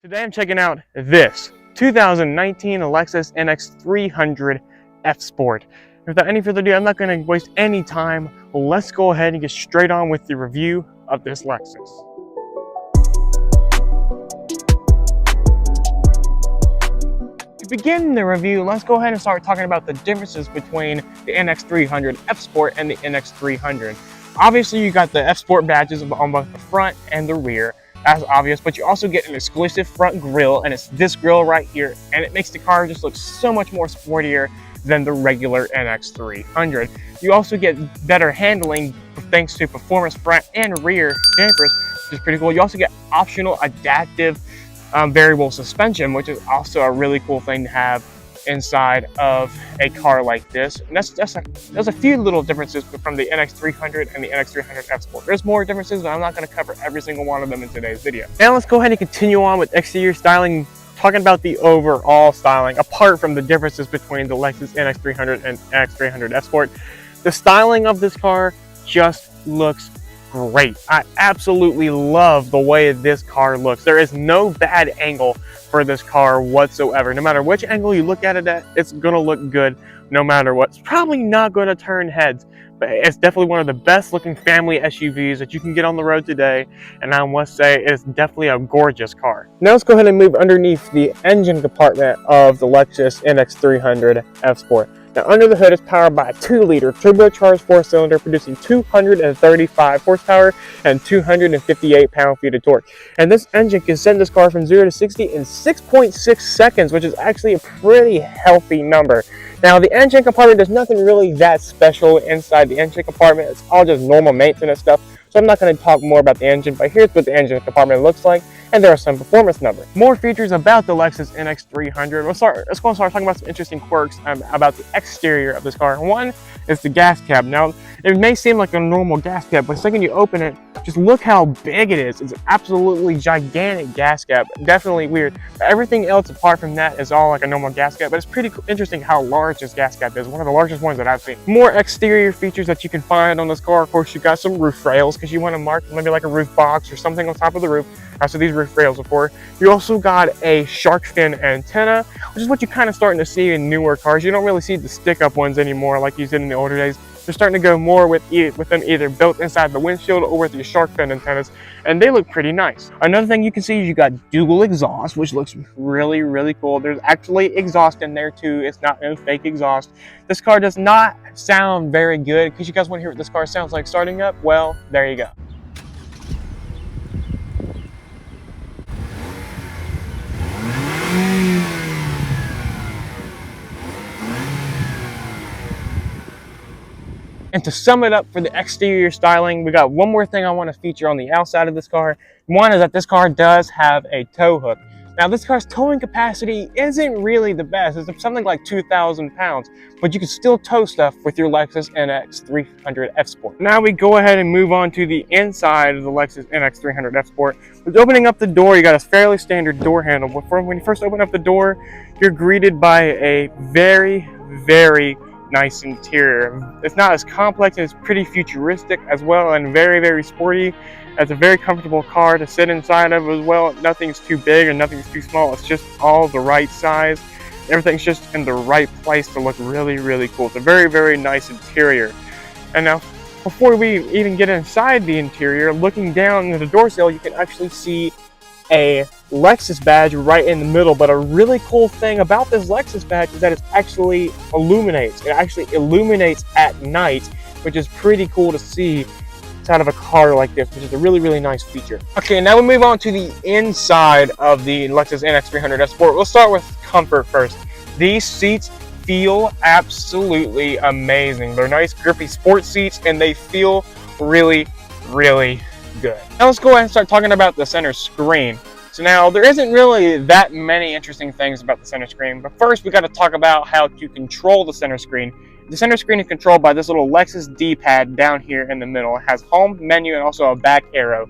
Today I'm checking out this 2019 Lexus NX300 F Sport. Without any further ado, I'm not going to waste any time. Let's go ahead and get straight on with the review of this Lexus. To begin the review, let's go ahead and start talking about the differences between the NX300 F Sport and the NX300. Obviously, you got the F Sport badges on both the front and the rear. That's obvious, but you also get an exclusive front grille, and it's this grille right here, and it makes the car just look so much more sportier than the regular NX300. You also get better handling thanks to performance front and rear dampers, which is pretty cool. You also get optional adaptive variable suspension, which is also a really cool thing to have inside of a car like this. And there's a few little differences from the NX300 and the NX300 F Sport. There's more differences, but I'm not going to cover every single one of them in today's video. Now let's go ahead and continue on with exterior styling, talking about the overall styling, apart from the differences between the Lexus NX300 and NX300 F Sport. The styling of this car just looks great. I absolutely love the way this car looks. There is no bad angle for this car whatsoever. No matter which angle you look at it at, it's gonna look good no matter what. It's probably not gonna turn heads, but it's definitely one of the best looking family SUVs that you can get on the road today, and I must say it's definitely a gorgeous car. Now let's go ahead and move underneath the engine compartment of the Lexus NX300 F Sport. Now, under the hood is powered by a 2-liter turbocharged 4-cylinder producing 235 horsepower and 258 pound-feet of torque. And this engine can send this car from 0 to 60 in 6.6 seconds, which is actually a pretty healthy number. Now, the engine compartment, there's nothing really that special inside the engine compartment. It's all just normal maintenance stuff. So I'm not going to talk more about the engine, but here's what the engine compartment looks like, and there are some performance numbers. More features about the Lexus NX300. Let's go and start talking about some interesting quirks about the exterior of this car. One is the gas cap. Now, it may seem like a normal gas cap, but the second you open it, just look how big it is. It's an absolutely gigantic gas cap. Definitely weird. But everything else apart from that is all like a normal gas cap, but it's pretty interesting how large this gas cap is. One of the largest ones that I've seen. More exterior features that you can find on this car. Of course, you got some roof rails because you want to mark maybe like a roof box or something on top of the roof. That's what these roof rails are for. You also got a shark fin antenna, which is what you're kind of starting to see in newer cars. You don't really see the stick-up ones anymore like you did in the older days. They're starting to go more with them either built inside the windshield or with the shark fin antennas, and they look pretty nice. Another thing you can see is you got dual exhaust, which looks really, really cool. There's actually exhaust in there too. It's not no fake exhaust. This car does not sound very good. Because you guys want to hear what this car sounds like starting up, well, there you go. And to sum it up for the exterior styling, we got one more thing I want to feature on the outside of this car. One is that this car does have a tow hook. Now, this car's towing capacity isn't really the best. It's something like 2,000 pounds, but you can still tow stuff with your Lexus NX300 F Sport. Now we go ahead and move on to the inside of the Lexus NX300 F Sport. With opening up the door, you got a fairly standard door handle. When you first open up the door, you're greeted by a very, very nice interior. It's not as complex, and it's pretty futuristic as well, and very, very sporty. It's a very comfortable car to sit inside of as well. Nothing's too big and nothing's too small. It's just all the right size. Everything's just in the right place to look really, really cool. It's a very, very nice interior. And now, before we even get inside the interior, looking down into the door sill, you can actually see a Lexus badge right in the middle. But a really cool thing about this Lexus badge is that it actually illuminates. It actually illuminates at night, which is pretty cool to see out of a car like this, which is a really, really nice feature. Okay, now we move on to the inside of the Lexus NX300 F Sport. We'll start with comfort first. These seats feel absolutely amazing. They're nice, grippy sports seats, and they feel really, really good. Now let's go ahead and start talking about the center screen. So now, there isn't really that many interesting things about the center screen, but first we got to talk about how to control the center screen. The center screen is controlled by this little Lexus D-pad down here in the middle. It has home, menu, and also a back arrow.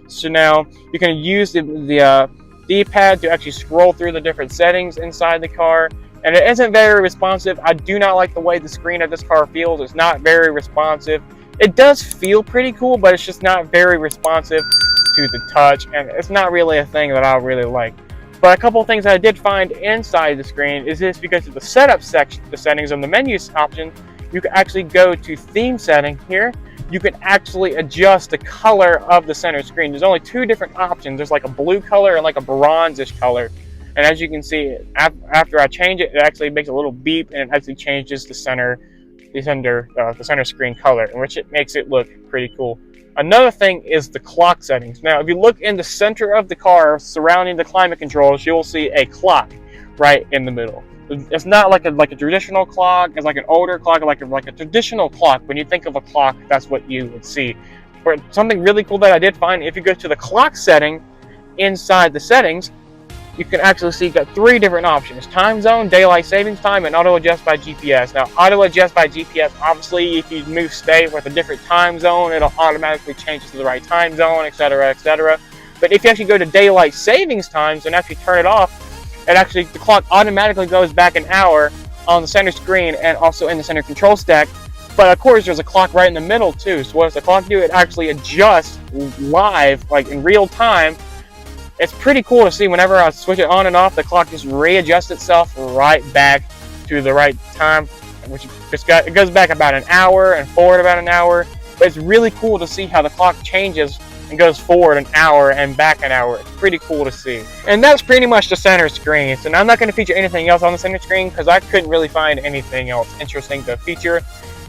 So now you can use the D-pad to actually scroll through the different settings inside the car. And it isn't very responsive. I do not like the way the screen of this car feels. It's not very responsive. It does feel pretty cool, but it's just not very responsive to the touch, and it's not really a thing that I really like. But a couple of things that I did find inside the screen is this: because of the setup section, the settings on the menus option, you can actually go to theme setting here. You can actually adjust the color of the center screen. There's only two different options. There's like a blue color and like a bronzish color. And as you can see, after I change it, it actually makes a little beep and it actually changes the center screen color, in which it makes it look pretty cool. Another thing is the clock settings. Now, if you look in the center of the car surrounding the climate controls, you'll see a clock right in the middle. It's not like a traditional clock. It's like an older clock, like a traditional clock. When you think of a clock, that's what you would see. But something really cool that I did find, if you go to the clock setting inside the settings, you can actually see got three different options: time zone, daylight savings time, and auto adjust by GPS. Now, auto adjust by GPS, obviously, if you move state with a different time zone, it'll automatically change to the right time zone, etc., etc. But if you actually go to daylight savings times and actually turn it off, the clock automatically goes back an hour on the center screen and also in the center control stack. But of course, there's a clock right in the middle too. So what does the clock do? It actually adjusts live, like in real time. It's pretty cool to see. Whenever I switch it on and off, the clock just readjusts itself right back to the right time, which it goes back about an hour and forward about an hour. But it's really cool to see how the clock changes and goes forward an hour and back an hour. It's pretty cool to see. And that's pretty much the center screen. So now I'm not going to feature anything else on the center screen because I couldn't really find anything else interesting to feature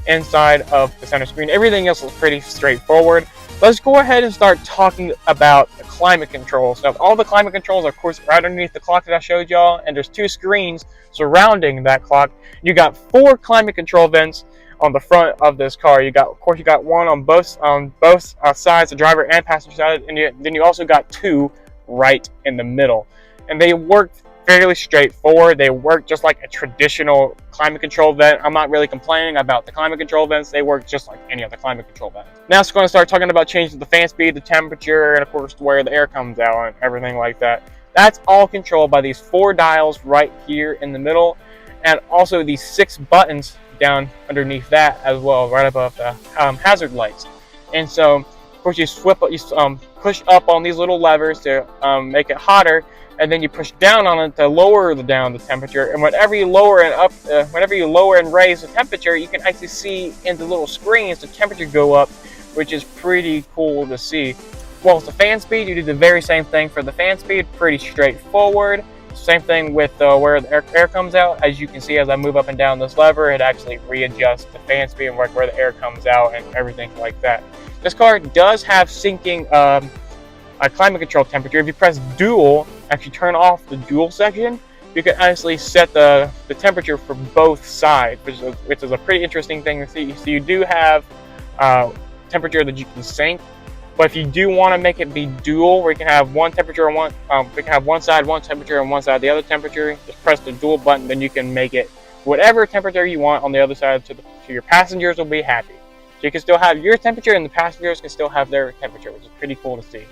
inside of the center screen. Everything else is pretty straightforward. Let's go ahead and start talking about the climate controls. Now, all the climate controls are, of course, right underneath the clock that I showed y'all, and there's two screens surrounding that clock. You got 4 climate control vents on the front of this car. You got one on both sides, the driver and passenger side, and then you also got 2 right in the middle. And they work fairly straightforward. They work just like a traditional climate control vent. I'm not really complaining about the climate control vents. They work just like any other climate control vent. Now it's going to start talking about changing the fan speed, the temperature, and of course where the air comes out and everything like that. That's all controlled by these 4 dials right here in the middle, and also these 6 buttons down underneath that as well, right above the hazard lights. And so, of course, you push up on these little levers to make it hotter, and then you push down on it to lower the temperature. And whenever you lower and raise the temperature, you can actually see in the little screens the temperature go up, which is pretty cool to see. Well, it's the fan speed. You do the very same thing for the fan speed. Pretty straightforward. Same thing with where the air comes out. As you can see, as I move up and down this lever, it actually readjusts the fan speed and where the air comes out and everything like that. This car does have syncing a climate control temperature. If you press dual, actually turn off the dual section, you can actually set the temperature for both sides, which is a pretty interesting thing to see. So you do have temperature that you can sync, but if you do want to make it be dual, where you can have one temperature and we can have one side one temperature and one side the other temperature, just press the dual button, then you can make it whatever temperature you want on the other side, so your passengers will be happy. So you can still have your temperature and the passengers can still have their temperature, which is pretty cool to see.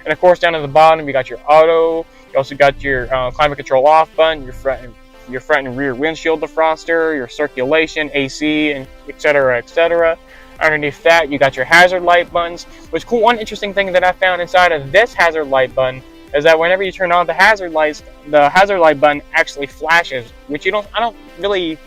And of course, down at the bottom, you got your auto. You also got your climate control off button, your front and rear windshield defroster, your circulation, AC, and etc., etc. Underneath that, you got your hazard light buttons. Which cool. One interesting thing that I found inside of this hazard light button is that whenever you turn on the hazard light button actually flashes, which I don't really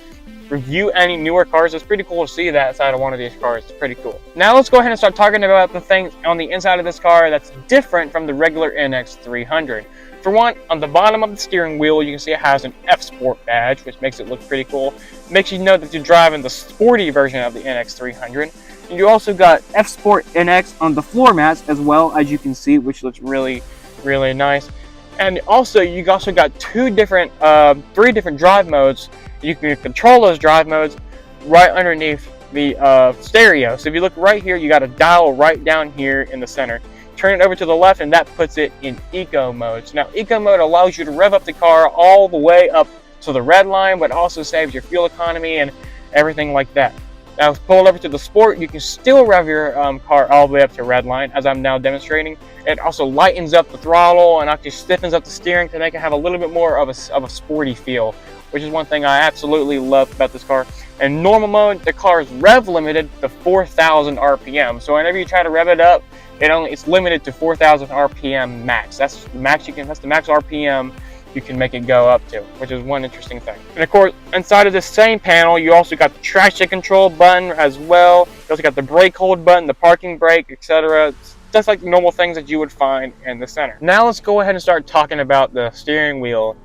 review any newer cars. It's pretty cool to see that inside of one of these cars. It's pretty cool. Now let's go ahead and start talking about the things on the inside of this car that's different from the regular NX300. For one, on the bottom of the steering wheel, you can see it has an F Sport badge, which makes it look pretty cool. It makes you know that you're driving the sporty version of the NX300. And you also got F Sport NX on the floor mats as well, as you can see, which looks really, really nice. And also, you also got 3 different drive modes. You can control those drive modes right underneath the stereo. So if you look right here, you got a dial right down here in the center. Turn it over to the left, and that puts it in eco mode. So now eco mode allows you to rev up the car all the way up to the red line, but also saves your fuel economy and everything like that. Now pull over to the sport, you can still rev your car all the way up to red line, as I'm now demonstrating. It also lightens up the throttle and actually stiffens up the steering to make it have a little bit more of a sporty feel, which is one thing I absolutely love about this car. In normal mode, the car is rev limited to 4,000 RPM. So whenever you try to rev it up, it's limited to 4,000 RPM max. That's the max RPM you can make it go up to, which is one interesting thing. And of course, inside of this same panel, you also got the traction control button as well. You also got the brake hold button, the parking brake, etc. Just like the normal things that you would find in the center. Now let's go ahead and start talking about the steering wheel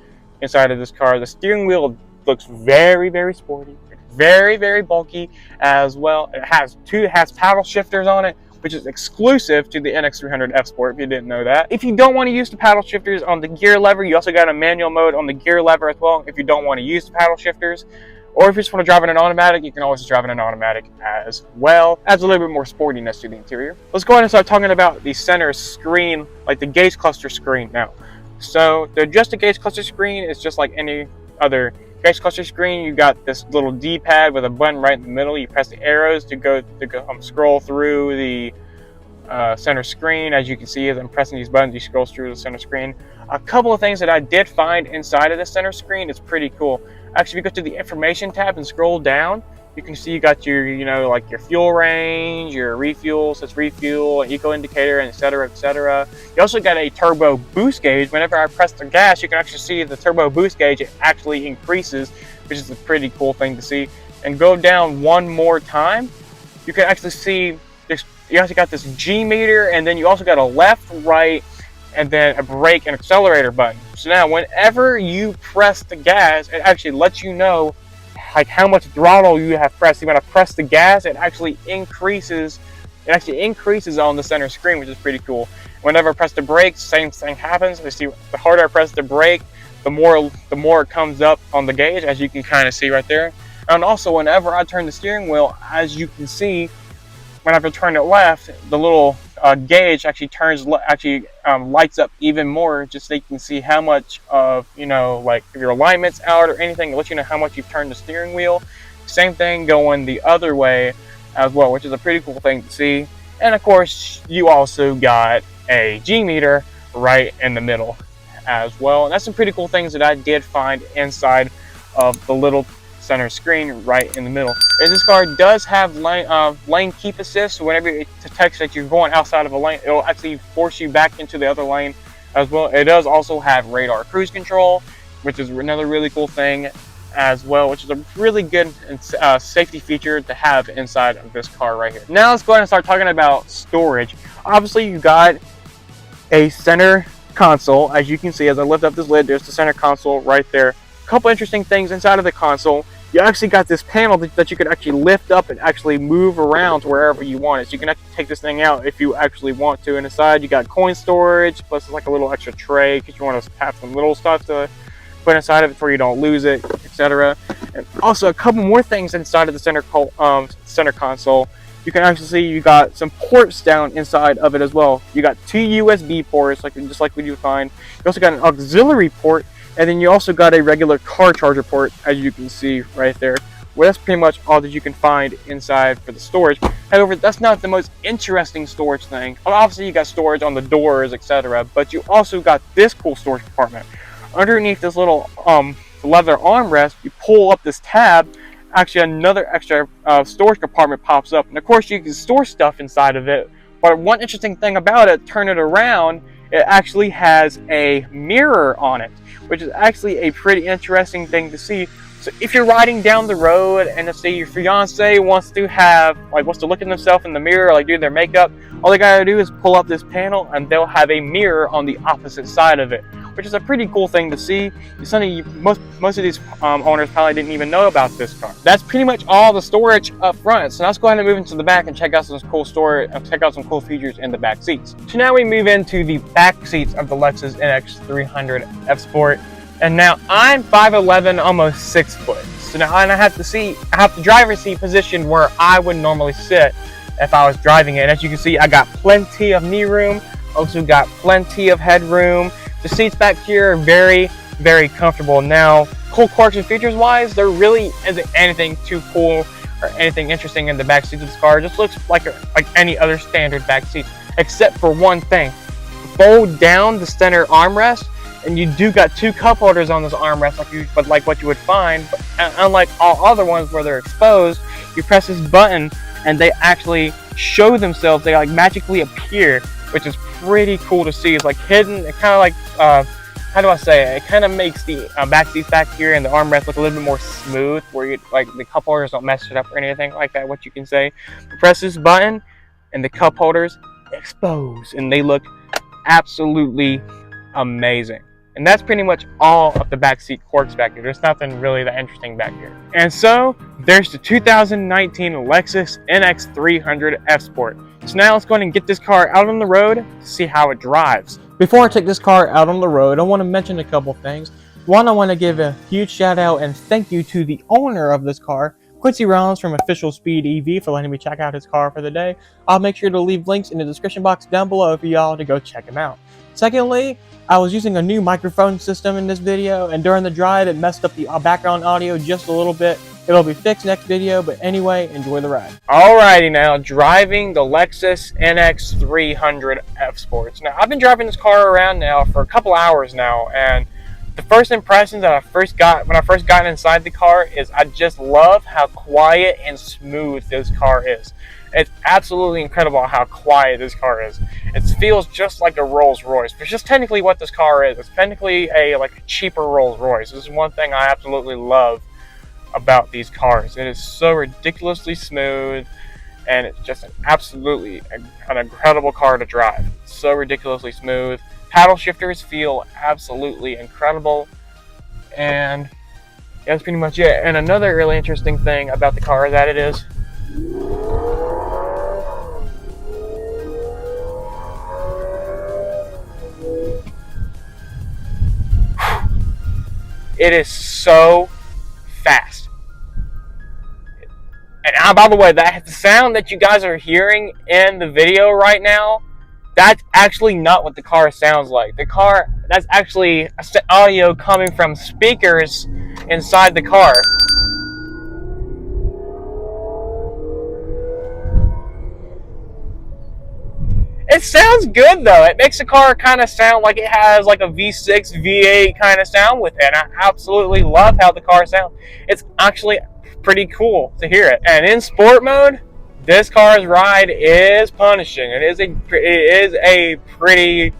inside of this car. The steering wheel looks very, very sporty, very, very bulky as well. It has paddle shifters on it, which is exclusive to the NX300 F Sport, if you didn't know that. If you don't want to use the paddle shifters on the gear lever, you also got a manual mode on the gear lever as well, if you don't want to use the paddle shifters. Or if you just want to drive in an automatic, you can always drive in an automatic as well. Adds a little bit more sportiness to the interior. Let's go ahead and start talking about the center screen, like the gauge cluster screen now. So the adjust the gauge cluster screen is just like any other gauge cluster screen. You got this little D-pad with a button right in the middle. You press the arrows to scroll through the center screen. As you can see, as I'm pressing these buttons, you scroll through the center screen. A couple of things that I did find inside of the center screen is pretty cool. Actually, if you go to the information tab and scroll down, you can see you got your, like your fuel range, your refuel, says refuel, eco indicator, etc., etc. You also got a turbo boost gauge. Whenever I press the gas, you can actually see the turbo boost gauge, it actually increases, which is a pretty cool thing to see. And go down one more time, you can actually see you actually got this G meter, and then you also got a left, right, and then a brake and accelerator button. So now whenever you press the gas, it actually lets you know like how much throttle you have pressed. When I press the gas, it actually increases on the center screen, which is pretty cool. Whenever I press the brakes, same thing happens. You see, the harder I press the brake, the more it comes up on the gauge, as you can kind of see right there. And also, whenever I turn the steering wheel, as you can see, whenever I turn it left, the little gauge actually lights up even more, just so you can see how much of, like if your alignment's out or anything, it lets you know how much you've turned the steering wheel. Same thing going the other way as well, which is a pretty cool thing to see. And of course, you also got a G meter right in the middle as well. And that's some pretty cool things that I did find inside of the little center screen right in the middle. And this car does have lane keep assist, so whenever it detects that you're going outside of a lane, it'll actually force you back into the other lane as well. It does also have radar cruise control, which is another really cool thing as well, which is a really good safety feature to have inside of this car right here. Now let's go ahead and start talking about storage. Obviously, you got a center console. As you can see, as I lift up this lid, there's the center console right there. Couple interesting things inside of the console. You actually got this panel that you could actually lift up and actually move around to wherever you want it. So you can actually take this thing out if you actually want to. And inside you got coin storage, plus like a little extra tray because you want to have some little stuff to put inside of it before you don't lose it, etc. And also a couple more things inside of the center console. You can actually see you got some ports down inside of it as well. You got 2 USB ports, just like we do find. You also got an auxiliary port. And then you also got a regular car charger port, as you can see right there. Well, that's pretty much all that you can find inside for the storage. However, that's not the most interesting storage thing. Obviously, you got storage on the doors, etc. But you also got this cool storage compartment. Underneath this little leather armrest, you pull up this tab. Actually, another extra storage compartment pops up. And of course, you can store stuff inside of it. But one interesting thing about it, turn it around, it actually has a mirror on it, which is actually a pretty interesting thing to see. So if you're riding down the road and let's say your fiance wants to look at themselves in the mirrir, like do their makeup, all they gotta do is pull up this panel and they'll have a mirror on the opposite side of it, which is a pretty cool thing to see. It's something most of these owners probably didn't even know about this car. That's pretty much all the storage up front. So now let's go ahead and move into the back and check out some cool some cool features in the back seats. So now we move into the back seats of the Lexus NX300 F Sport. And now I'm 5'11", almost 6 foot. So now I have the driver's seat positioned where I would normally sit if I was driving it. And as you can see, I got plenty of knee room, also got plenty of headroom. The seats back here are very, very comfortable. Now, cool quirks and features wise, there really isn't anything too cool or anything interesting in the back seat of this car. It just looks like any other standard back seat, except for one thing. Fold down the center armrest, and you do got 2 cup holders on this armrest, like what you would find. But unlike all other ones where they're exposed, you press this button and they actually show themselves. They magically appear, which is pretty cool to see. It's hidden. It kind of how do I say it? It kind of makes the back seats back here and the armrest look a little bit more smooth, where you, like, the cup holders don't mess it up or anything like that. What you can say, press this button, and the cup holders expose, and they look absolutely amazing. And that's pretty much all of the backseat quirks back here. There's nothing really that interesting back here. And so there's the 2019 Lexus NX300 F Sport. So now let's go ahead and get this car out on the road to see how it drives. Before I take this car out on the road, I want to mention a couple things. One, I want to give a huge shout out and thank you to the owner of this car, Quincy Rollins from Official Speed EV, for letting me check out his car for the day. I'll make sure to leave links in the description box down below for y'all to go check him out. Secondly, I was using a new microphone system in this video, and during the drive it messed up the background audio just a little bit. It'll be fixed next video, but anyway, enjoy the ride. Alrighty, now driving the Lexus NX300 F Sports. Now I've been driving this car around now for a couple hours now, and the first impressions that I first got when I first got inside the car is I just love how quiet and smooth this car is. It's absolutely incredible how quiet this car is. It feels just like a Rolls Royce, which is technically what this car is. It's technically a cheaper Rolls Royce. This is one thing I absolutely love about these cars. It is so ridiculously smooth, and it's just an incredible car to drive. It's so ridiculously smooth. Paddle shifters feel absolutely incredible, and that's pretty much it. And another really interesting thing about the car is that it is so fast. And by the way, the sound that you guys are hearing in the video right now, that's actually not what the car sounds like. That's actually audio coming from speakers inside the car. It sounds good though. It makes the car kind of sound like it has like a V6, V8 kind of sound with it. I absolutely love how the car sounds. It's actually pretty cool to hear it. And in sport mode, this car's ride is punishing. It is a pretty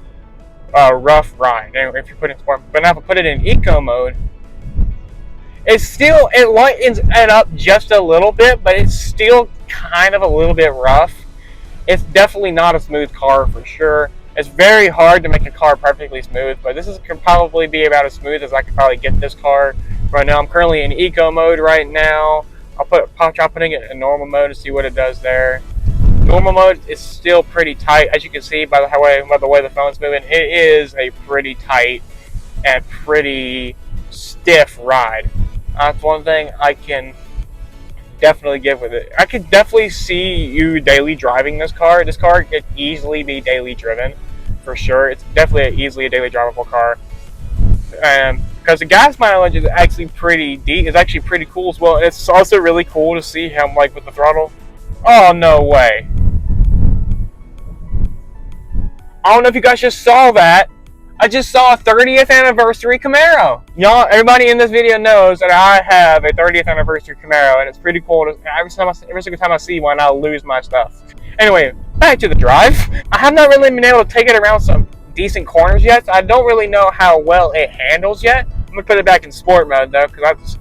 rough ride. Anyway, if you put it in sport, but now if I put it in eco mode, it lightens it up just a little bit, but it's still kind of a little bit rough. It's definitely not a smooth car for sure. It's very hard to make a car perfectly smooth, but this can probably be about as smooth as I could probably get this car. Right now, I'm currently in eco mode right now. I'll try putting it in normal mode to see what it does there. Normal mode is still pretty tight, as you can see by the way the phone's moving. It is a pretty tight and pretty stiff ride. That's one thing I can definitely give with it. I could definitely see you daily driving this car. This car could easily be daily driven, for sure. It's definitely easily a daily drivable car. Because the gas mileage is actually pretty cool as well. It's also really cool to see him with the throttle. Oh, no way. I don't know if you guys just saw that. I just saw a 30th anniversary Camaro. Y'all, everybody in this video knows that I have a 30th anniversary Camaro, and it's pretty cool. Every single time I see one, I'll lose my stuff. Anyway, back to the drive. I have not really been able to take it around some decent corners yet. So I don't really know how well it handles yet. I'm gonna put it back in sport mode though, because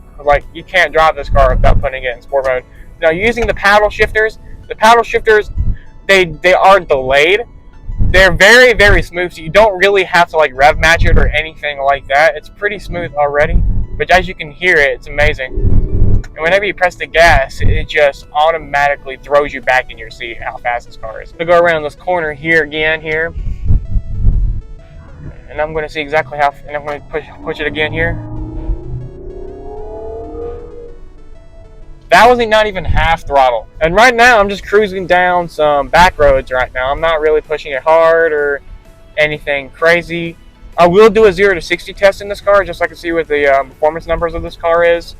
you can't drive this car without putting it in sport mode. Now, using the paddle shifters, they are delayed. They're very, very smooth, so you don't really have to rev match it or anything like that. It's pretty smooth already, but as you can hear it, it's amazing. And whenever you press the gas, it just automatically throws you back in your seat how fast this car is. I'm gonna go around this corner here again here, and I'm gonna see exactly how, and I'm gonna push it again here. That wasn't not even half throttle. And right now, I'm just cruising down some back roads right now. I'm not really pushing it hard or anything crazy. I will do a 0 to 60 test in this car, just so I can see what the performance numbers of this car is.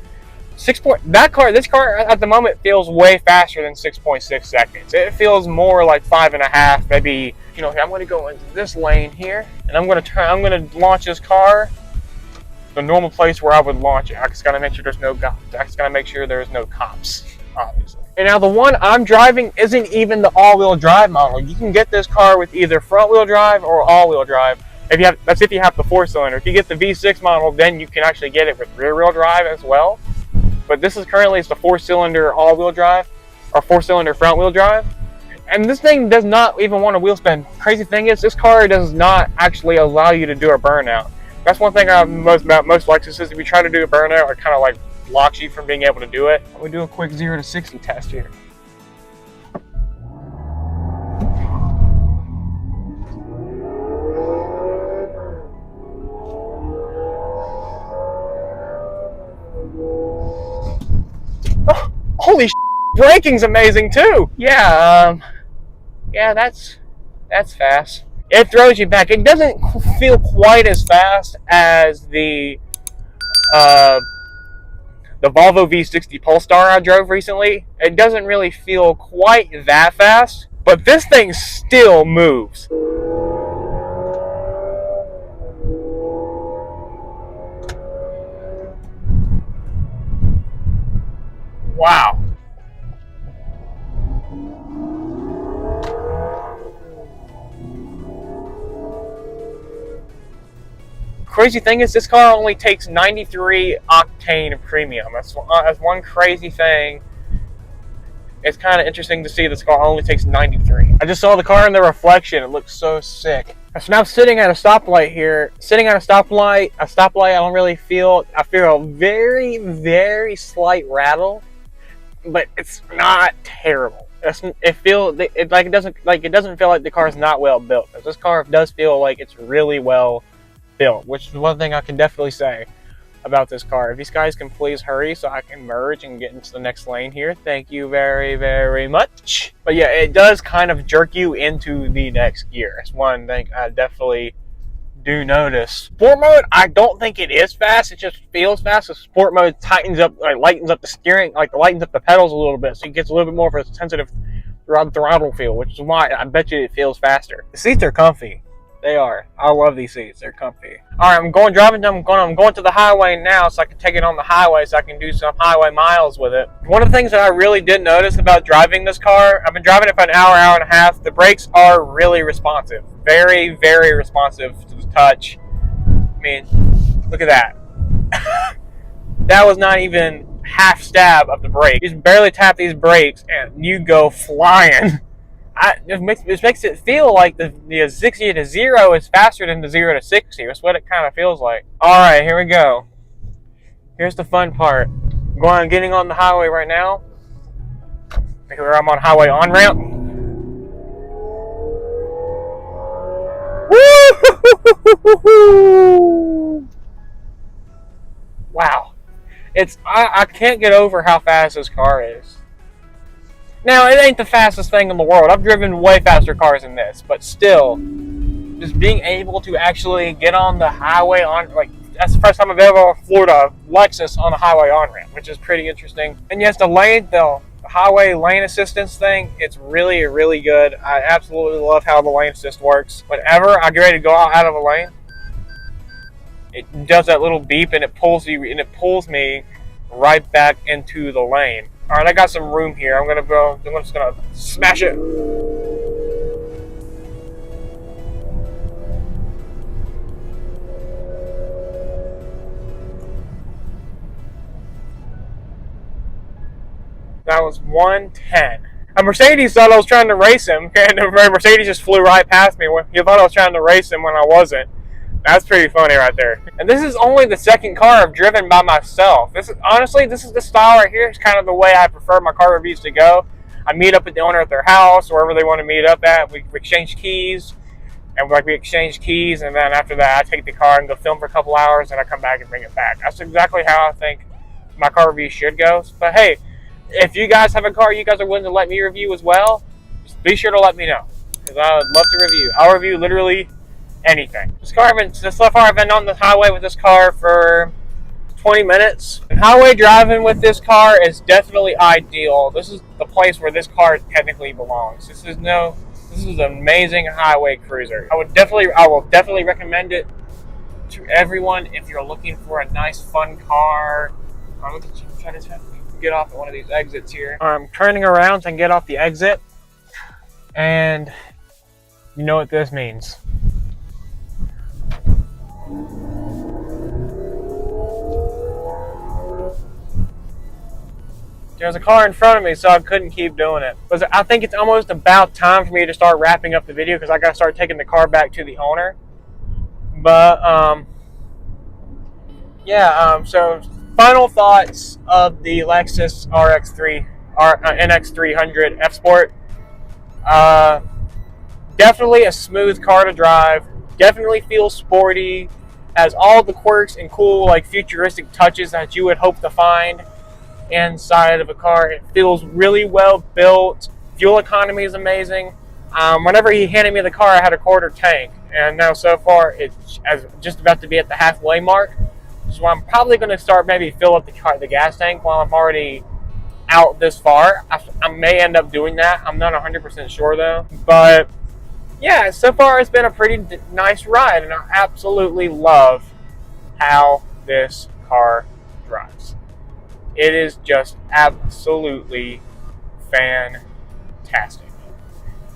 This car at the moment feels way faster than 6.6 seconds. It feels more like 5.5, maybe. I'm going to go into this lane here, and I'm going to launch this car the normal place where I would launch it. I just gotta make sure there's no cops, obviously. And now the one I'm driving isn't even the all-wheel drive model. You can get this car with either front-wheel drive or all-wheel drive. That's if you have the 4-cylinder. If you get the V6 model, then you can actually get it with rear-wheel drive as well. But this is currently it's the 4-cylinder all-wheel drive, or 4-cylinder front-wheel drive. And this thing does not even want a wheel spin. Crazy thing is, this car does not actually allow you to do a burnout. That's one thing I love most about most Lexuses. If you try to do a burnout, it kind of like blocks you from being able to do it. We'll do a quick 0 to 60 test here. Oh, holy sh**, braking's amazing too. Yeah, that's fast. It throws you back. It doesn't feel quite as fast as the Volvo V60 Polestar I drove recently. It doesn't really feel quite that fast, but this thing still moves. Wow. Crazy thing is, this car only takes 93 octane premium. That's one crazy thing. It's kind of interesting to see this car only takes 93. I just saw the car in the reflection. It looks so sick. So now I'm sitting at a stoplight here. Sitting at a stoplight I don't really feel. I feel a very, very slight rattle, but it's not terrible. It doesn't feel like the car is not well built. This car does feel like it's really well built, which is one thing I can definitely say about this car. If these guys can please hurry so I can merge and get into the next lane here, thank you very, very much. But yeah, it does kind of jerk you into the next gear. It's one thing I definitely do notice. Sport mode, I don't think it is fast. It just feels fast. So sport mode lightens up the steering, lightens up the pedals a little bit, so it gets a little bit more of a sensitive throttle feel, which is why I bet you it feels faster. The seats are comfy. They are. I love these seats. They're comfy. All right, I'm going to the highway now, so I can take it on the highway, so I can do some highway miles with it. One of the things that I really did notice about driving this car, I've been driving it for an hour and a half. The brakes are really responsive. Very, very responsive to the touch. I mean, look at that. That was not even half stab of the brake. You just barely tap these brakes, and you go flying. It makes it feel like the 60 to 0 is faster than the 0 to 60. That's what it kind of feels like. All right, here we go. Here's the fun part. Getting on the highway right now. Here I'm on highway on ramp. Woo! Wow, I can't get over how fast this car is. Now, it ain't the fastest thing in the world. I've driven way faster cars than this, but still, just being able to actually get on the highway that's the first time I've ever floored a Lexus on a highway on-ramp, which is pretty interesting. And yes, the highway lane assistance thing, it's really, really good. I absolutely love how the lane assist works. Whenever I get ready to go out of a lane, it does that little beep and it pulls me right back into the lane. All right, I got some room here. I'm just gonna smash it. That was 110. A Mercedes thought I was trying to race him, and the Mercedes just flew right past me. He thought I was trying to race him when I wasn't. That's pretty funny right there. And this is only the second car I've driven by myself. This is the style right here. It's kind of the way I prefer my car reviews to go. I meet up with the owner at their house, wherever they want to meet up at. We exchange keys, and then after that, I take the car and go film for a couple hours, and I come back and bring it back. That's exactly how I think my car review should go. But hey, if you guys have a car you guys are willing to let me review as well, just be sure to let me know, because I would love to review. I'll review literally anything. So far I've been on the highway with this car for 20 minutes. And highway driving with this car is definitely ideal. This is the place where this car technically belongs. This is an amazing highway cruiser. I will definitely recommend it to everyone if you're looking for a nice, fun car. I'm trying to get off at one of these exits here. I'm turning around to get off the exit, and you know what this means. There's a car in front of me, so I couldn't keep doing it. But I think it's almost about time for me to start wrapping up the video because I got to start taking the car back to the owner. But, yeah, so final thoughts of the Lexus NX300 F Sport. Definitely a smooth car to drive. Definitely feels sporty. Has all the quirks and cool, like, futuristic touches that you would hope to find inside of a car. It feels really well built. Fuel economy is amazing. Whenever he handed me the car, I had a quarter tank, and now so far it's just about to be at the halfway mark. So I'm probably going to start maybe fill up the gas tank while I'm already out this far. I may end up doing that. I'm not 100% sure though. But yeah, so far it's been a pretty nice ride, and I absolutely love how this car drives. It is just absolutely fantastic.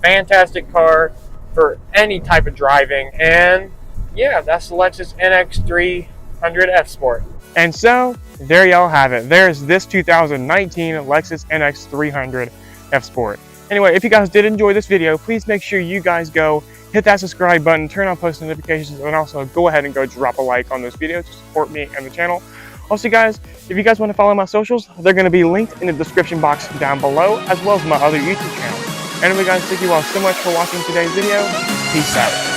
Fantastic car for any type of driving. And yeah, that's the Lexus NX300 F Sport. And so there y'all have it. There's this 2019 Lexus NX300 F Sport. Anyway, if you guys did enjoy this video, please make sure you guys go hit that subscribe button, turn on post notifications, and also go ahead and go drop a like on this video to support me and the channel. Also, guys, if you guys want to follow my socials, they're going to be linked in the description box down below, as well as my other YouTube channel. Anyway, guys, thank you all so much for watching today's video. Peace out.